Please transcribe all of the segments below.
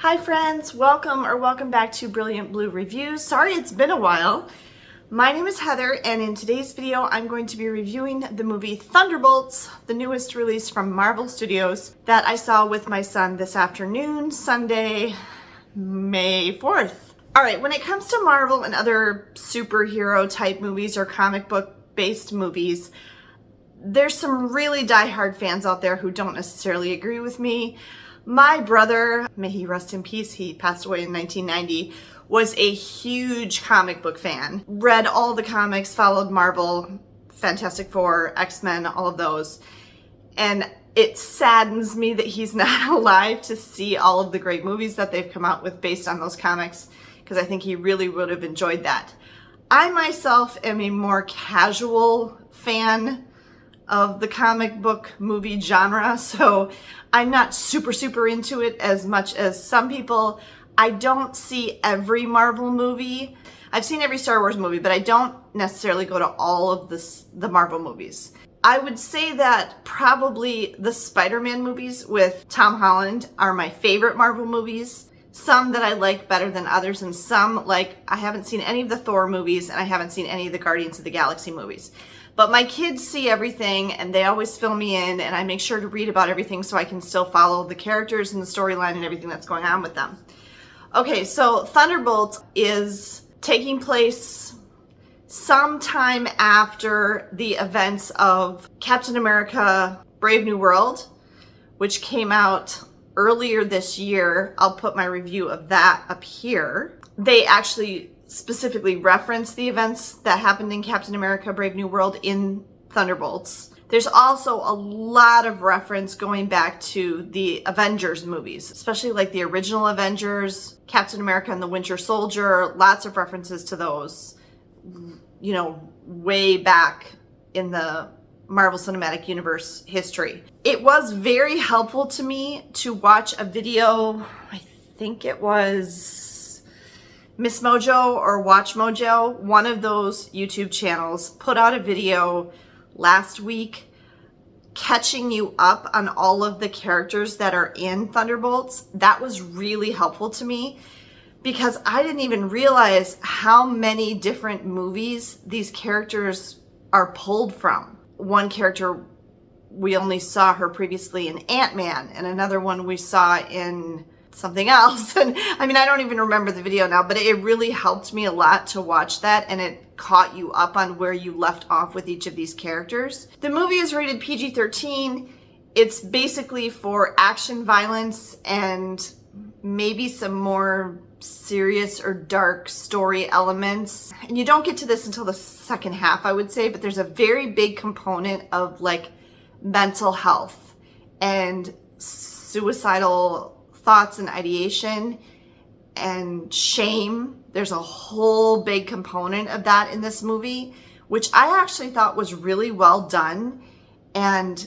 Hi friends, welcome back to Brilliant Blue Reviews. Sorry it's been a while. My name is Heather and in today's video I'm going to be reviewing the movie Thunderbolts, the newest release from Marvel Studios that I saw with my son this afternoon, Sunday, May 4th. Alright, when it comes to Marvel and other superhero type movies or comic book based movies, there's some really diehard fans out there who don't necessarily agree with me. My brother, may he rest in peace, he passed away in 1990, was a huge comic book fan. Read all the comics, followed Marvel, Fantastic Four, X-Men, all of those. And it saddens me that he's not alive to see all of the great movies that they've come out with based on those comics, because I think he really would have enjoyed that. I myself am a more casual fan of the comic book movie genre, so I'm not super into it as much as some people. I don't see every Marvel movie. I've seen every Star Wars movie, but I don't necessarily go to all of the Marvel movies. I would say that probably the Spider-Man movies with Tom Holland are my favorite Marvel movies. Some that I like better than others, and some, like, I haven't seen any of the Thor movies and I haven't seen any of the Guardians of the Galaxy movies. But my kids see everything and they always fill me in, and I make sure to read about everything so I can still follow the characters and the storyline and everything that's going on with them. Okay, so Thunderbolts is taking place sometime after the events of Captain America Brave New World, which came out earlier this year. I'll put my review of that up here. They actually specifically reference the events that happened in Captain America Brave New World in Thunderbolts. There's also a lot of reference going back to the Avengers movies, especially like the original Avengers, Captain America and the Winter Soldier, lots of references to those, you know, way back in the Marvel Cinematic Universe history. It was very helpful to me to watch a video, I think it was Miss Mojo or Watch Mojo, one of those YouTube channels, put out a video last week catching you up on all of the characters that are in Thunderbolts. That was really helpful to me because I didn't even realize how many different movies these characters are pulled from. One character, we only saw her previously in Ant-Man, and another one we saw in something else. And I mean, I don't even remember the video now, but it really helped me a lot to watch that, and it caught you up on where you left off with each of these characters. The movie is rated PG-13. It's basically for action, violence, and maybe some more serious or dark story elements. And you don't get to this until the second half, I would say, but there's a very big component of like mental health and suicidal thoughts and ideation and shame. There's a whole big component of that in this movie, which I actually thought was really well done and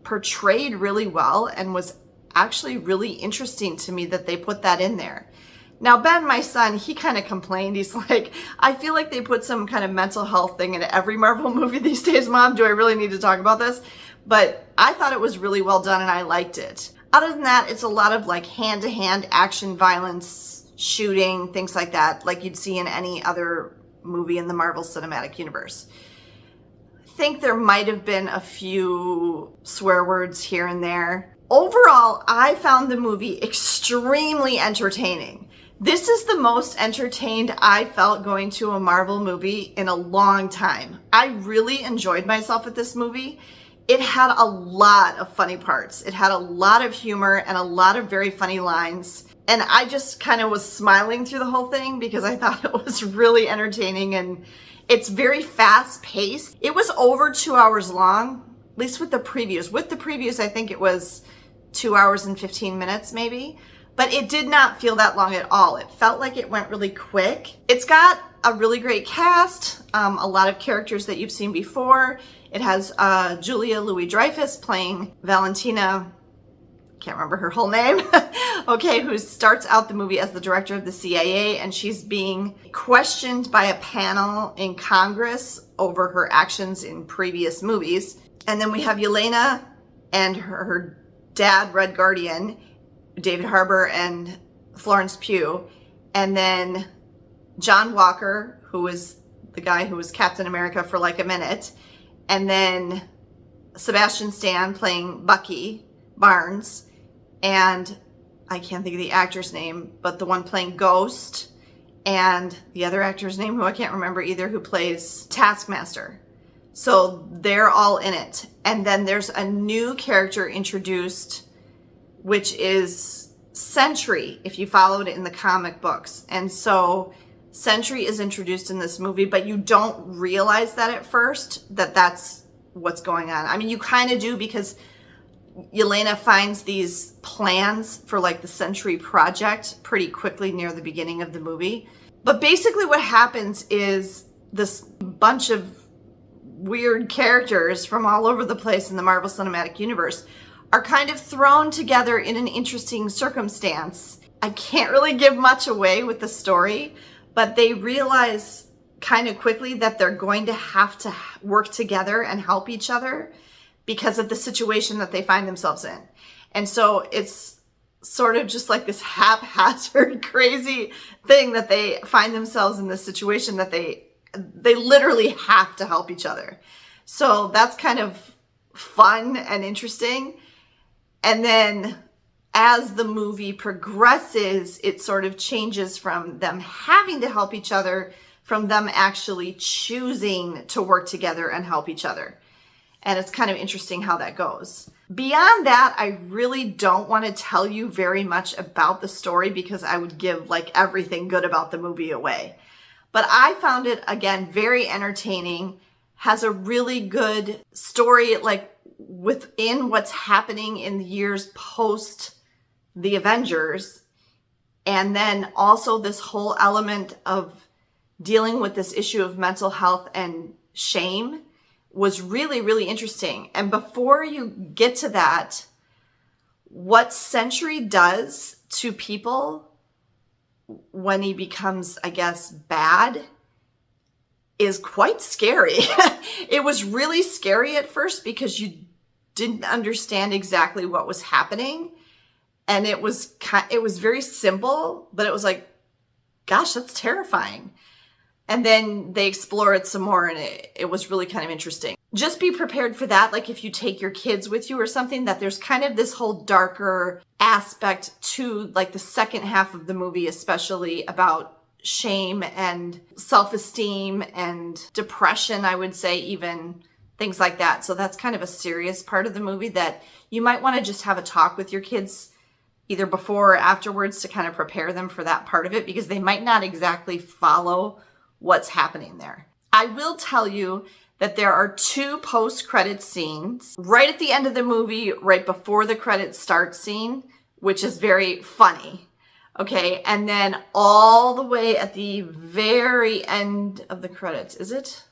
portrayed really well, and was actually really interesting to me that they put that in there. Now, Ben, my son, he kind of complained. He's like, I feel like they put some kind of mental health thing in every Marvel movie these days. Mom, do I really need to talk about this? But I thought it was really well done and I liked it. Other than that, it's a lot of like hand-to-hand action, violence, shooting, things like that, like you'd see in any other movie in the Marvel Cinematic Universe. I think there might have been a few swear words here and there. Overall, I found the movie extremely entertaining. This is the most entertained I felt going to a Marvel movie in a long time. I really enjoyed myself at this movie. It had a lot of funny parts. It had a lot of humor and a lot of very funny lines. And I just kind of was smiling through the whole thing because I thought it was really entertaining, and it's very fast paced. It was over 2 hours long, at least with the previews. With the previews, I think it was 2 hours and 15 minutes maybe, but it did not feel that long at all. It felt like it went really quick. It's got a really great cast, a lot of characters that you've seen before. It has Julia Louis-Dreyfus playing Valentina, can't remember her whole name, okay, who starts out the movie as the director of the CIA, and she's being questioned by a panel in Congress over her actions in previous movies. And then we have Yelena and her dad, Red Guardian, David Harbour, and Florence Pugh, and then John Walker, who was the guy who was Captain America for like a minute, and then Sebastian Stan playing Bucky Barnes, and I can't think of the actor's name, but the one playing Ghost, and the other actor's name, who I can't remember either, who plays Taskmaster. So they're all in it. And then there's a new character introduced, which is Sentry, if you followed it in the comic books. And so Sentry is introduced in this movie, but you don't realize that at first, that that's what's going on. I mean, you kind of do, because Yelena finds these plans for like the Sentry project pretty quickly near the beginning of the movie. But basically what happens is this bunch of weird characters from all over the place in the Marvel Cinematic Universe are kind of thrown together in an interesting circumstance. I can't really give much away with the story, but they realize kind of quickly that they're going to have to work together and help each other because of the situation that they find themselves in. And so it's sort of just like this haphazard, crazy thing that they find themselves in this situation that they literally have to help each other. So that's kind of fun and interesting. And then as the movie progresses, it sort of changes from them having to help each other, from them actually choosing to work together and help each other. And it's kind of interesting how that goes. Beyond that, I really don't want to tell you very much about the story because I would give like everything good about the movie away. But I found it, again, very entertaining, has a really good story, like within what's happening in the years post the Avengers. And then also this whole element of dealing with this issue of mental health and shame was really, really interesting. And before you get to that, what Sentry does to people when he becomes, I guess, bad is quite scary. It was really scary at first because you didn't understand exactly what was happening. And it was very simple, but it was like, gosh, that's terrifying. And then they explore it some more, and it was really kind of interesting. Just be prepared for that. Like if you take your kids with you or something, that there's kind of this whole darker aspect to like the second half of the movie, especially about shame and self-esteem and depression, I would say, even things like that. So that's kind of a serious part of the movie that you might want to just have a talk with your kids either before or afterwards to kind of prepare them for that part of it, because they might not exactly follow what's happening there. I will tell you that there are 2 post-credit scenes right at the end of the movie, right before the credits start scene, which is very funny. Okay, and then all the way at the very end of the credits. Is it?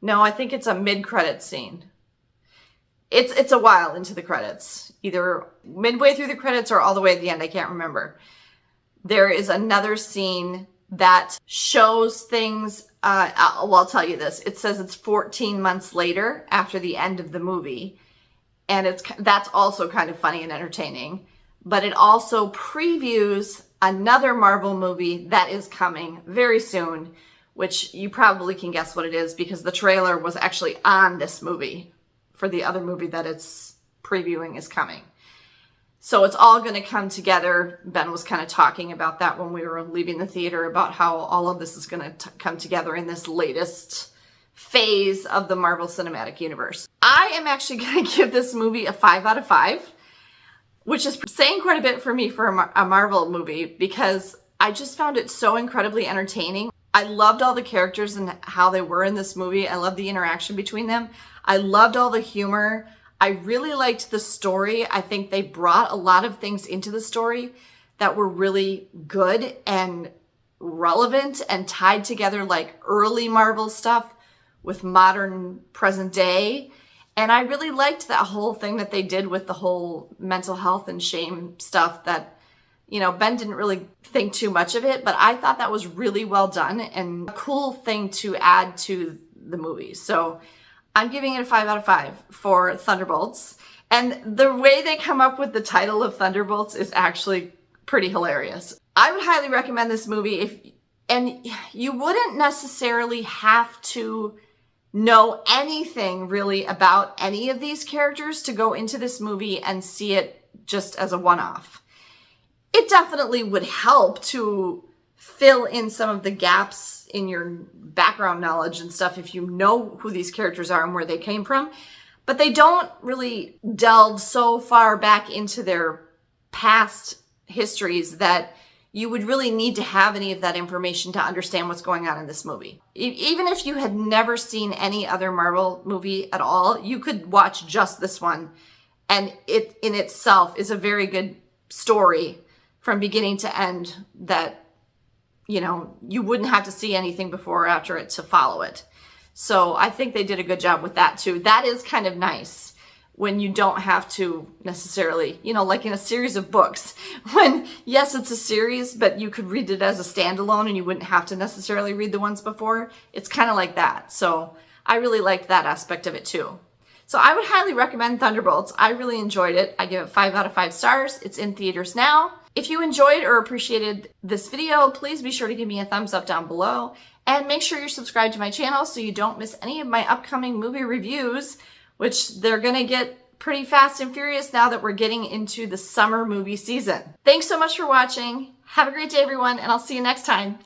No, I think it's a mid-credit scene. It's a while into the credits, either midway through the credits or all the way at the end. I can't remember. There is another scene that shows things. I'll tell you this. It says it's 14 months later after the end of the movie. And that's also kind of funny and entertaining. But it also previews another Marvel movie that is coming very soon, which you probably can guess what it is because the trailer was actually on this movie for the other movie that it's previewing is coming. So it's all going to come together. Ben was kind of talking about that when we were leaving the theater, about how all of this is going to come together in this latest phase of the Marvel Cinematic Universe. I am actually going to give this movie a 5 out of 5, which is saying quite a bit for me for a Marvel movie because I just found it so incredibly entertaining. I loved all the characters and how they were in this movie. I loved the interaction between them. I loved all the humor. I really liked the story. I think they brought a lot of things into the story that were really good and relevant and tied together, like early Marvel stuff with modern present day. And I really liked that whole thing that they did with the whole mental health and shame stuff that, you know, Ben didn't really think too much of it, but I thought that was really well done and a cool thing to add to the movie. So I'm giving it a 5 out of 5 for Thunderbolts. And the way they come up with the title of Thunderbolts is actually pretty hilarious. I would highly recommend this movie and you wouldn't necessarily have to know anything really about any of these characters to go into this movie and see it just as a one-off. It definitely would help to fill in some of the gaps in your background knowledge and stuff if you know who these characters are and where they came from. But they don't really delve so far back into their past histories that you would really need to have any of that information to understand what's going on in this movie. Even if you had never seen any other Marvel movie at all, you could watch just this one, and it in itself is a very good story from beginning to end that, you know, you wouldn't have to see anything before or after it to follow it. So I think they did a good job with that too. That is kind of nice when you don't have to necessarily, you know, like in a series of books, when yes, it's a series, but you could read it as a standalone and you wouldn't have to necessarily read the ones before. It's kind of like that. So I really liked that aspect of it too. So I would highly recommend Thunderbolts. I really enjoyed it. I give it 5 out of 5 stars. It's in theaters now. If you enjoyed or appreciated this video, please be sure to give me a thumbs up down below and make sure you're subscribed to my channel so you don't miss any of my upcoming movie reviews, which they're gonna get pretty fast and furious now that we're getting into the summer movie season. Thanks so much for watching. Have a great day, everyone, and I'll see you next time.